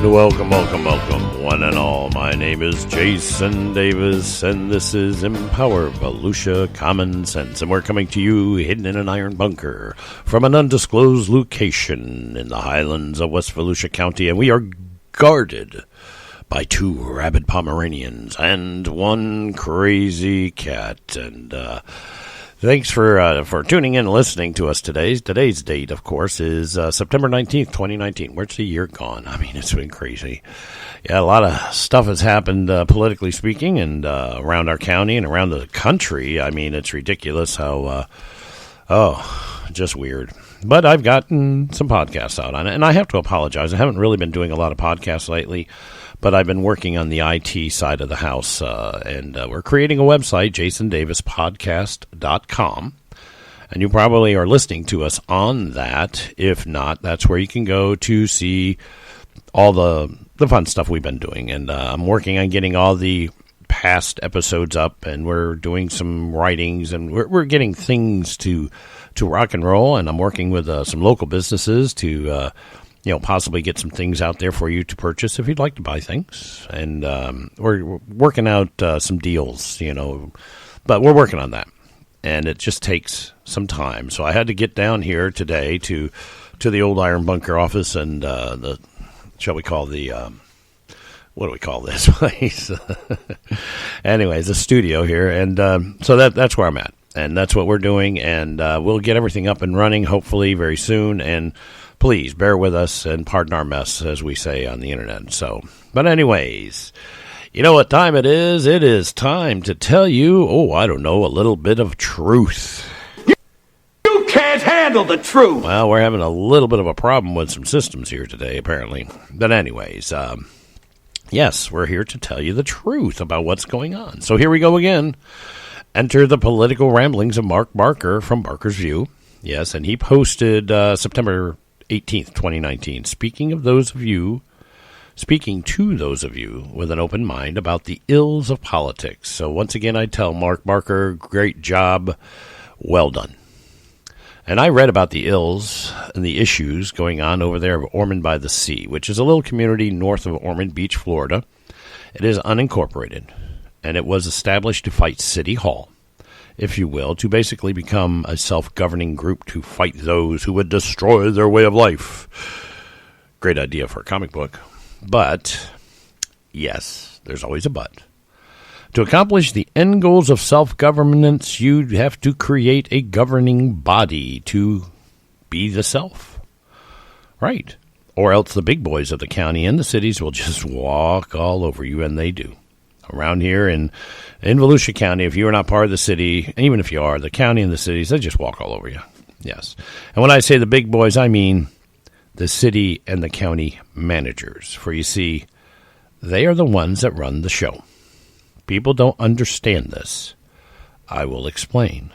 Welcome, one and all. My name is Jason Davis, and this is Empower Volusia Common Sense, and we're coming to you hidden in an iron bunker from an undisclosed location in the highlands of West Volusia County, and we are guarded by 2 rabid Pomeranians and 1 crazy cat. And thanks for tuning in and listening to us today. Today's date, of course, is September 19th, 2019. Where's the year gone? I mean, it's been crazy. Yeah, a lot of stuff has happened politically speaking and around our county and around the country. I mean, it's ridiculous how, just weird. But I've gotten some podcasts out on it, and I have to apologize. I haven't really been doing a lot of podcasts lately. But I've been working on the IT side of the house, and we're creating a website, jasondavispodcast.com. And you probably are listening to us on that. If not, that's where you can go to see all the fun stuff we've been doing. And I'm working on getting all the past episodes up, and we're doing some writings, and we're getting things to rock and roll. And I'm working with some local businesses to possibly get some things out there for you to purchase if you'd like to buy things. And we're working out some deals, but we're working on that. And it just takes some time. So I had to get down here today to the old Iron Bunker office and what do we call this place? Anyways, the studio here. And so that's where I'm at. And that's what we're doing. And we'll get everything up and running hopefully very soon. And please bear with us and pardon our mess, as we say on the internet. But anyways, you know what time it is? It is time to tell you, a little bit of truth. You can't handle the truth! Well, we're having a little bit of a problem with some systems here today, apparently. But anyways, yes, we're here to tell you the truth about what's going on. So here we go again. Enter the political ramblings of Mark Barker from Barker's View. Yes, and he posted September 18th, 2019, speaking to those of you with an open mind about the ills of politics. So once again, I tell Mark Barker, great job, well done. And I read about the ills and the issues going on over there of Ormond by the Sea, which is a little community north of Ormond Beach, Florida. It is unincorporated, and it was established to fight City Hall, if you will, to basically become a self-governing group to fight those who would destroy their way of life. Great idea for a comic book. But, yes, there's always a but. To accomplish the end goals of self-governance, you have to create a governing body to be the self. Right. Or else the big boys of the county and the cities will just walk all over you, and they do. Around here in Volusia County, if you're not part of the city, and even if you are, the county and the cities, they just walk all over you. Yes. And when I say the big boys, I mean the city and the county managers. For you see, they are the ones that run the show. People don't understand this. I will explain.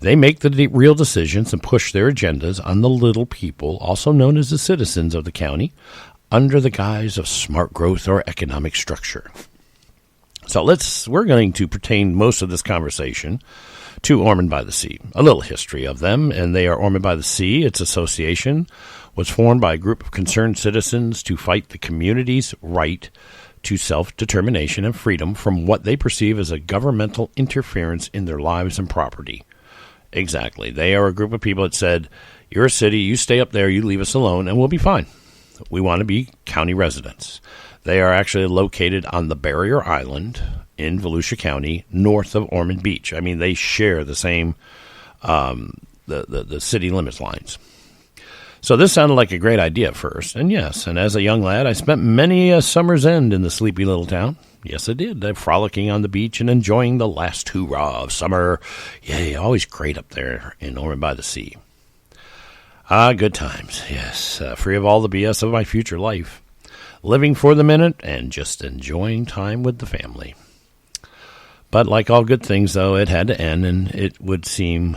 They make the real decisions and push their agendas on the little people, also known as the citizens of the county, under the guise of smart growth or economic structure. So we're going to pertain most of this conversation to Ormond by the Sea. A little history of them, and they are Ormond by the Sea. Its association was formed by a group of concerned citizens to fight the community's right to self-determination and freedom from what they perceive as a governmental interference in their lives and property. Exactly. They are a group of people that said, you're a city, you stay up there, you leave us alone, and we'll be fine. We want to be county residents. They are actually located on the Barrier Island in Volusia County, north of Ormond Beach. I mean, they share the same the city limits lines. So this sounded like a great idea at first. And yes, and as a young lad, I spent many a summer's end in the sleepy little town. Yes, I did. Frolicking on the beach and enjoying the last hurrah of summer. Yay, always great up there in Ormond by the Sea. Good times, yes. Free of all the BS of my future life. Living for the minute and just enjoying time with the family. But like all good things, though, it had to end, and it would seem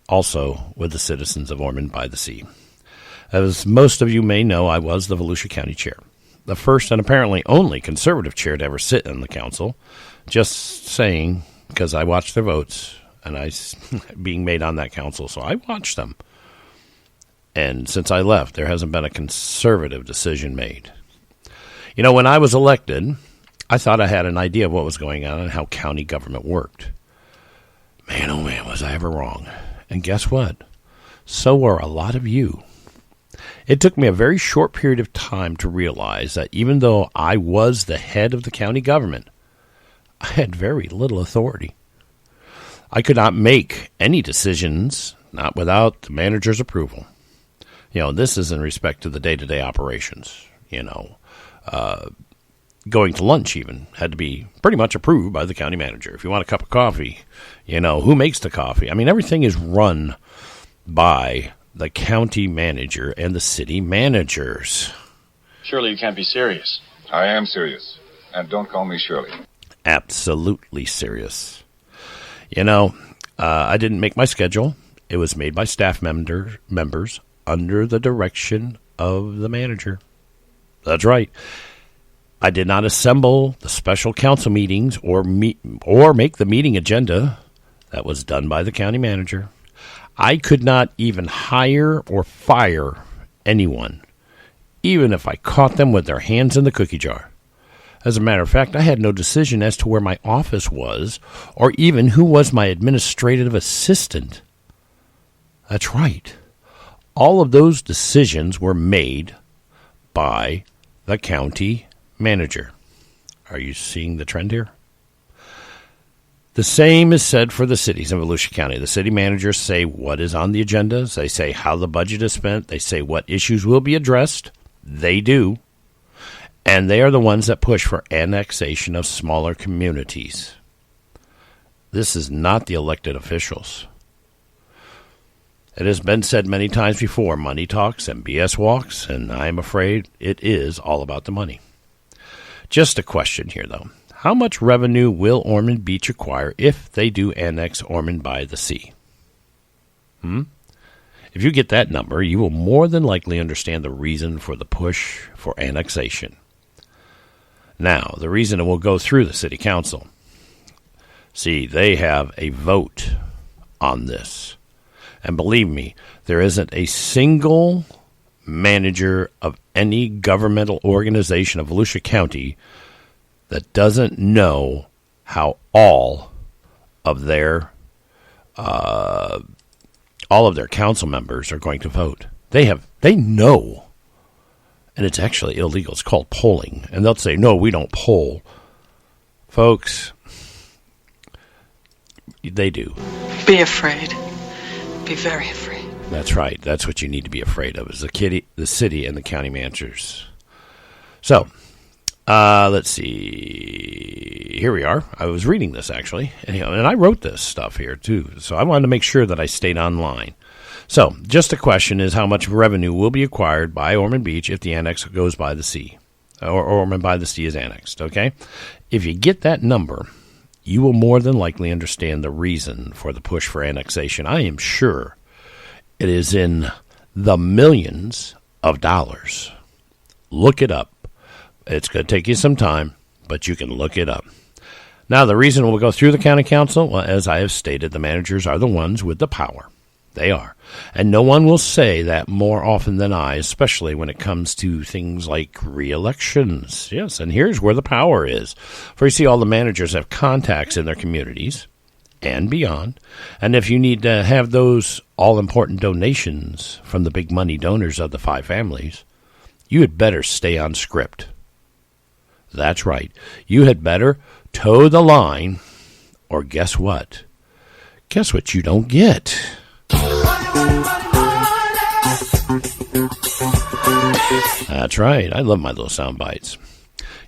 also with the citizens of Ormond by the Sea. As most of you may know, I was the Volusia County Chair, the first and apparently only conservative chair to ever sit in the council. Just saying, because I watched their votes, and I being made on that council, so I watched them. And since I left, there hasn't been a conservative decision made. You know, when I was elected, I thought I had an idea of what was going on and how county government worked. Man, oh man, was I ever wrong. And guess what? So are a lot of you. It took me a very short period of time to realize that even though I was the head of the county government, I had very little authority. I could not make any decisions, not without the manager's approval. You know, this is in respect to the day-to-day operations. You know, going to lunch even had to be pretty much approved by the county manager. If you want a cup of coffee, you know, who makes the coffee? I mean, everything is run by the county manager and the city managers. Surely you can't be serious. I am serious. And don't call me Shirley. Absolutely serious. You know, I didn't make my schedule. It was made by staff members under the direction of the manager. That's right. I did not assemble the special council meetings or make the meeting agenda. That was done by the county manager. I could not even hire or fire anyone, even if I caught them with their hands in the cookie jar. As a matter of fact, I had no decision as to where my office was or even who was my administrative assistant. That's right. All of those decisions were made by the county manager. Are you seeing the trend here? The same is said for the cities in Volusia County. The city managers say what is on the agendas. They say how the budget is spent. They say what issues will be addressed. They do. And they are the ones that push for annexation of smaller communities. This is not the elected officials. It has been said many times before, money talks and BS walks, and I am afraid it is all about the money. Just a question here, though. How much revenue will Ormond Beach acquire if they do annex Ormond by the Sea? If you get that number, you will more than likely understand the reason for the push for annexation. Now, the reason it will go through the city council. See, they have a vote on this. And believe me, there isn't a single manager of any governmental organization of Volusia County that doesn't know how all of their council members are going to vote. They know, and it's actually illegal. It's called polling, and they'll say, "No, we don't poll." Folks, they do. Be afraid. Be very afraid. That's right. That's what you need to be afraid of, is the city and the county managers. So, let's see. Here we are. I was reading this, actually. And I wrote this stuff here, too. So I wanted to make sure that I stayed online. So, just a question is how much revenue will be acquired by Ormond Beach if the annex goes by the sea, or Ormond by the Sea is annexed, okay? If you get that number, you will more than likely understand the reason for the push for annexation. I am sure it is in the millions of dollars. Look it up. It's going to take you some time, but you can look it up. Now, the reason we'll go through the county council, well, as I have stated, the managers are the ones with the power. They are. And no one will say that more often than I, especially when it comes to things like re-elections. Yes, and here's where the power is. For you see, all the managers have contacts in their communities and beyond. And if you need to have those all-important donations from the big money donors of the 5 families, you had better stay on script. That's right. You had better toe the line, or guess what? Guess what you don't get? That's right. I love my little sound bites.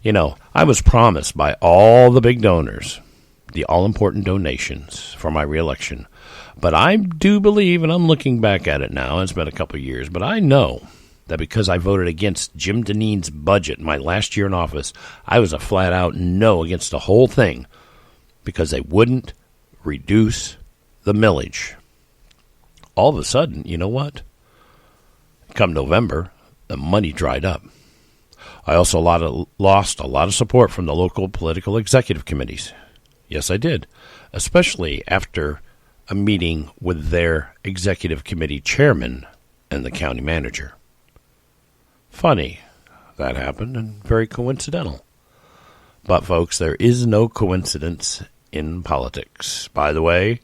You know, I was promised by all the big donors the all-important donations for my reelection. But I do believe, and I'm looking back at it now, it's been a couple of years, but I know that because I voted against Jim Deneen's budget my last year in office, I was a flat-out no against the whole thing because they wouldn't reduce the millage. All of a sudden, you know what? Come November, the money dried up. I also lost a lot of support from the local political executive committees. Yes, I did, especially after a meeting with their executive committee chairman and the county manager. Funny, that happened, and very coincidental. But, folks, there is no coincidence in politics. By the way,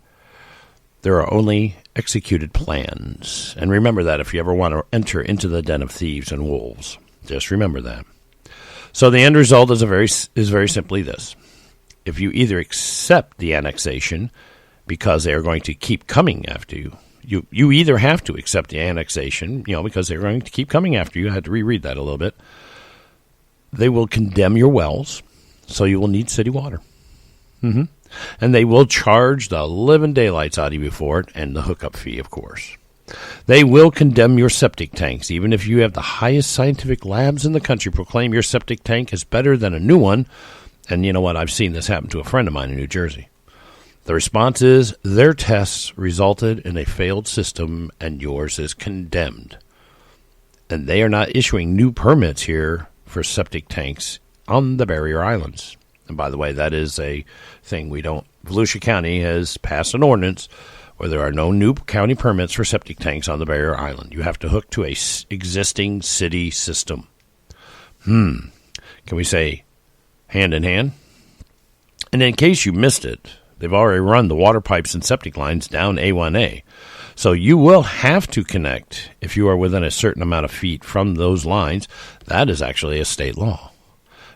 there are only executed plans. And remember that if you ever want to enter into the den of thieves and wolves. Just remember that. So the end result is very simply this. If you either accept the annexation because they are going to keep coming after you, you either have to accept the annexation, because they're going to keep coming after you. I had to reread that a little bit. They will condemn your wells, so you will need city water. And they will charge the living daylights out of you for it, and the hookup fee, of course. They will condemn your septic tanks, even if you have the highest scientific labs in the country proclaim your septic tank is better than a new one. And you know what? I've seen this happen to a friend of mine in New Jersey. The response is their tests resulted in a failed system, and yours is condemned. And they are not issuing new permits here for septic tanks on the barrier islands. And by the way, that is a thing Volusia County has passed an ordinance where there are no new county permits for septic tanks on the barrier island. You have to hook to a existing city system. Can we say hand in hand? And in case you missed it, they've already run the water pipes and septic lines down A1A. So you will have to connect if you are within a certain amount of feet from those lines. That is actually a state law.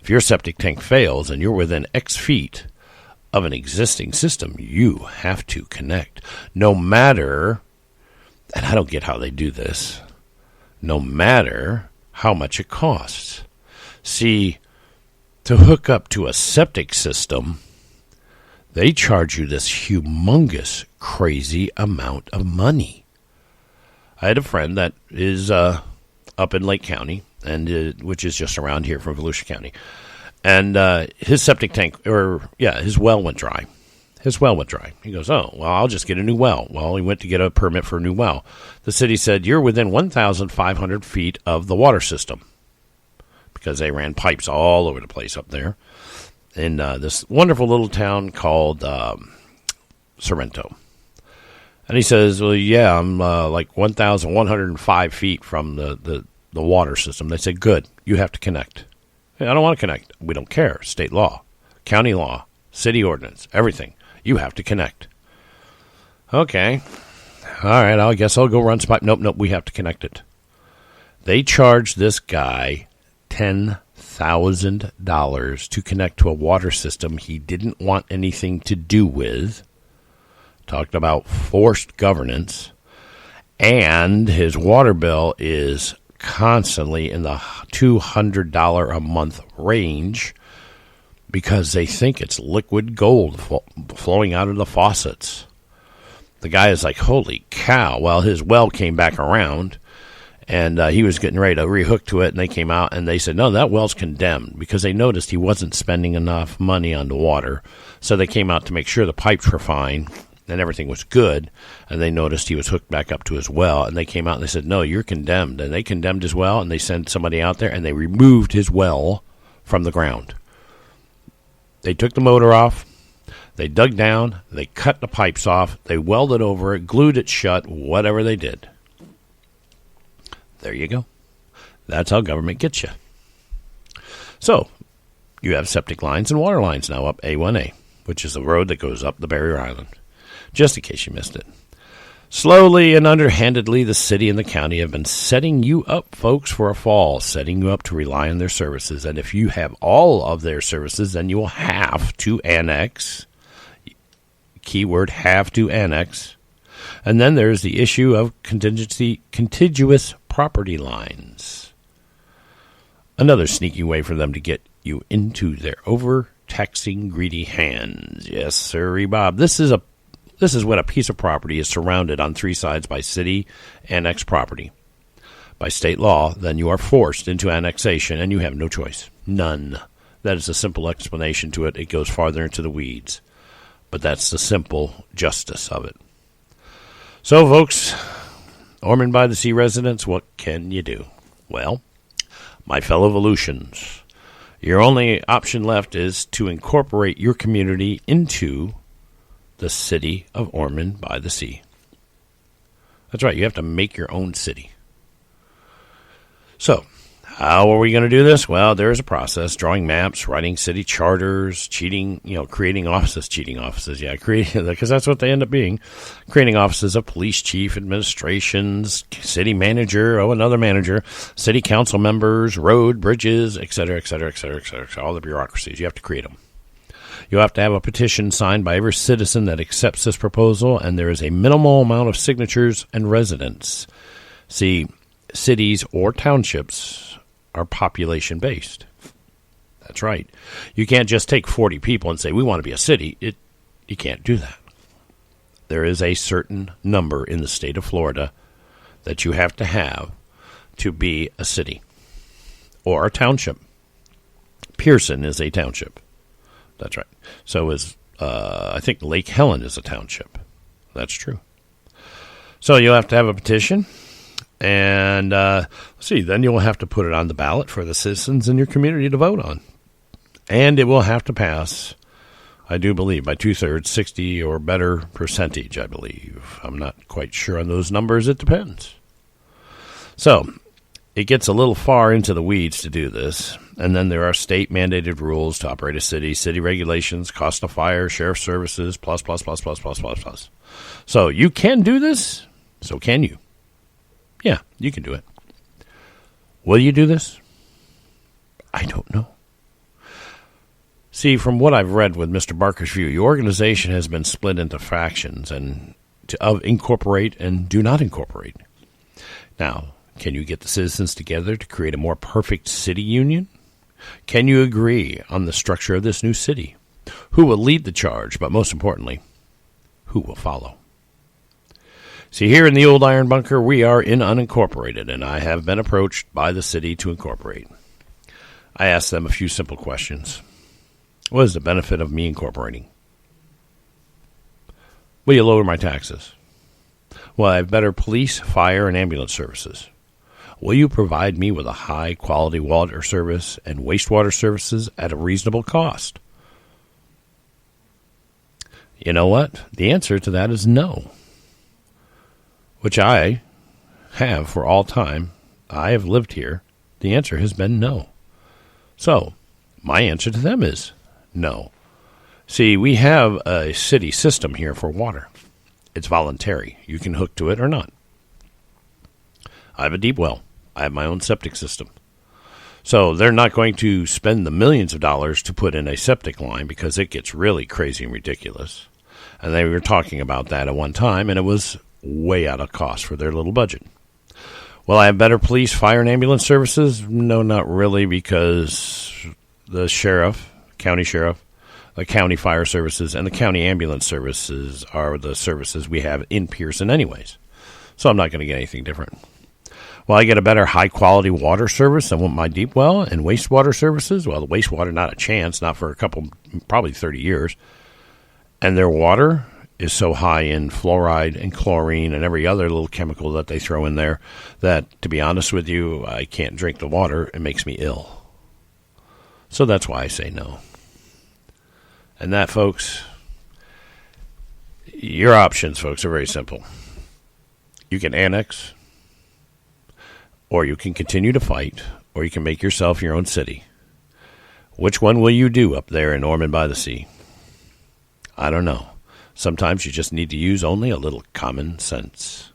If your septic tank fails and you're within X feet of an existing system, you have to connect. No matter, and I don't get how they do this, no matter how much it costs. See, to hook up to a septic system, they charge you this humongous, crazy amount of money. I had a friend that is up in Lake County, and which is just around here from Volusia County. And his septic tank, his well went dry. He goes, oh, well, I'll just get a new well. Well, he went to get a permit for a new well. The city said, you're within 1,500 feet of the water system, because they ran pipes all over the place up there in this wonderful little town called Sorrento. And he says, well, yeah, I'm like 1,105 feet from the water system. They said, good, you have to connect. Hey, I don't want to connect. We don't care. State law, county law, city ordinance, everything. You have to connect. Okay. All right, I guess I'll go run some pipe. Nope, we have to connect it. They charged this guy $10,000 to connect to a water system he didn't want anything to do with. Talked about forced governance. And his water bill is constantly in the $200 a month range because they think it's liquid gold flowing out of the faucets. The guy is like, holy cow. Well, his well came back around, and he was getting ready to rehook to it, and they came out, and they said, no, that well's condemned, because they noticed he wasn't spending enough money on the water. So they came out to make sure the pipes were fine and everything was good, and they noticed he was hooked back up to his well, and they came out and they said, no, you're condemned. And they condemned his well, and they sent somebody out there, and they removed his well from the ground. They took the motor off, they dug down, they cut the pipes off, they welded over it, glued it shut, whatever they did. There you go. That's how government gets you. So, you have septic lines and water lines now up A1A, which is the road that goes up the barrier island. Just in case you missed it. Slowly and underhandedly, the city and the county have been setting you up, folks, for a fall, setting you up to rely on their services. And if you have all of their services, then you will have to annex. Keyword, have to annex. And then there's the issue of contiguous property lines. Another sneaky way for them to get you into their overtaxing, greedy hands. Yes, sirree, Bob. This is when a piece of property is surrounded on three sides by city annexed property. By state law, then you are forced into annexation, and you have no choice. None. That is a simple explanation to it. It goes farther into the weeds. But that's the simple justice of it. So, folks, Ormond by the Sea residents, what can you do? Well, my fellow Volusians, your only option left is to incorporate your community into the city of Ormond by the Sea. That's right, you have to make your own city. So, How are we going to do this? Well, there is a process: drawing maps, writing city charters, creating offices, because that's what they end up being. Creating offices of police chief, administrations, city manager, another manager, city council members, road, bridges, et cetera, et cetera, et cetera, et cetera. All the bureaucracies. You have to create them. You have to have a petition signed by every citizen that accepts this proposal, and there is a minimal amount of signatures and residents. See, cities or townships are population-based. That's right. You can't just take 40 people and say, we want to be a city. You can't do that. There is a certain number in the state of Florida that you have to be a city or a township. Pearson is a township. That's right. So is, I think Lake Helen is a township. That's true. So you'll have to have a petition. And then you'll have to put it on the ballot for the citizens in your community to vote on. And it will have to pass, I do believe, by 2/3, 60 or better percentage, I believe. I'm not quite sure on those numbers. It depends. So it gets a little far into the weeds to do this. And then there are state-mandated rules to operate a city, city regulations, cost of fire, sheriff services, plus. So you can do this. So can you. Yeah, you can do it. Will you do this? I don't know. See, from what I've read with Mr. Barker's view, your organization has been split into factions and of incorporate and do not incorporate. Now, can you get the citizens together to create a more perfect city union? Can you agree on the structure of this new city? Who will lead the charge, but most importantly, who will follow? See, here in the old iron bunker, we are in unincorporated, and I have been approached by the city to incorporate. I asked them a few simple questions. What is the benefit of me incorporating? Will you lower my taxes? Will I have better police, fire, and ambulance services? Will you provide me with a high-quality water service and wastewater services at a reasonable cost? You know what? The answer to that is no. Which I have for all time. I have lived here. The answer has been no. So, my answer to them is no. See, we have a city system here for water. It's voluntary. You can hook to it or not. I have a deep well. I have my own septic system. So they're not going to spend the millions of dollars to put in a septic line because it gets really crazy and ridiculous. And they were talking about that at one time, and it was way out of cost for their little budget. Will I have better police, fire, and ambulance services? No, not really, because the sheriff, the county fire services, and the county ambulance services are the services we have in Pearson anyways. So I'm not going to get anything different. Will I get a better high-quality water service than my deep well and wastewater services? Well, the wastewater, not a chance, not for probably 30 years. And their water is so high in fluoride and chlorine and every other little chemical that they throw in there that, to be honest with you, I can't drink the water. It makes me ill. So that's why I say no. And that, folks, your options, folks, are very simple. You can annex, or you can continue to fight, or you can make yourself your own city. Which one will you do up there in Ormond by the Sea? I don't know. Sometimes you just need to use only a little common sense.